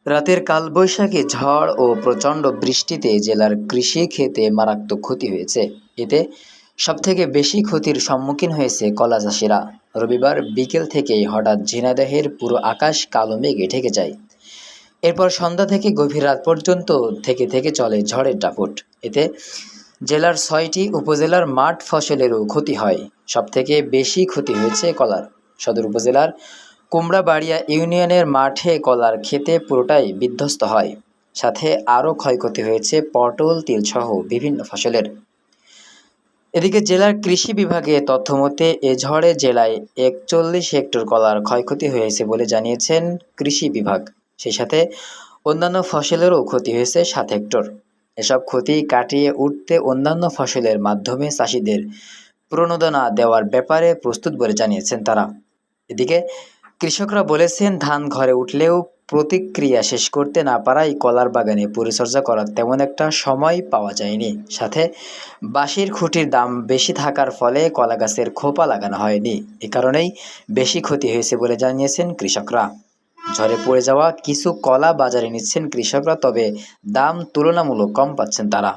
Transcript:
রাতের কালবৈশাখী ঝড় ও প্রচণ্ড বৃষ্টিতে জেলার কৃষি ক্ষেতে মারাত্মক ক্ষতি হয়েছে। এতে সবথেকে বেশি ক্ষতির সম্মুখীন হয়েছে কলা চাষিরা। রবিবার বিকেল থেকেই হঠাৎ ঝিনাইদহের পুরো আকাশ কালো মেঘে ঢেকে যায়। এরপর সন্ধ্যা থেকে গভীর রাত পর্যন্ত থেকে থেকে চলে ঝড়ের দাপট। এতে জেলার ৬টি উপজেলার মাঠ ফসলেরও ক্ষতি হয়। সবথেকে বেশি ক্ষতি হয়েছে কলার। সদর উপজেলার কুমড়াবাড়িয়া ইউনিয়নের মাঠে কলার ক্ষেতে পুরোটাই বিধ্বস্ত হয়। সাথে আরও ক্ষয়ক্ষতি হয়েছে পটল, তিলসহ বিভিন্ন ফসলের। এদিকে জেলার কৃষি বিভাগে তথ্যমতে এ ঝড়ে জেলায় ৪১ হেক্টর কলার ক্ষয়ক্ষতি হয়েছে বলে জানিয়েছেন কৃষি বিভাগ। সেই সাথে অন্যান্য ফসলেরও ক্ষতি হয়েছে ৭ হেক্টর। এসব ক্ষতি কাটিয়ে উঠতে অন্যান্য ফসলের মাধ্যমে চাষিদের প্রণোদনা দেওয়ার ব্যাপারে প্রস্তুত বলে জানিয়েছেন তারা। এদিকে কৃষকরা বলেছেন, ধান ঘরে উঠলেও প্রতিক্রিয়া শেষ করতে না পারায় কলার বাগানে পরিচর্যা করার তেমন একটা সময় পাওয়া যায়নি। সাথে বাঁশের খুঁটির দাম বেশি থাকার ফলে কলা গাছের খোপা লাগানো হয়নি। এ কারণেই বেশি ক্ষতি হয়েছে বলে জানিয়েছেন কৃষকরা। ঝড়ে পড়ে যাওয়া কিছু কলা বাজারে নিচ্ছেন কৃষকরা, তবে দাম তুলনামূলক কম পাচ্ছেন তারা।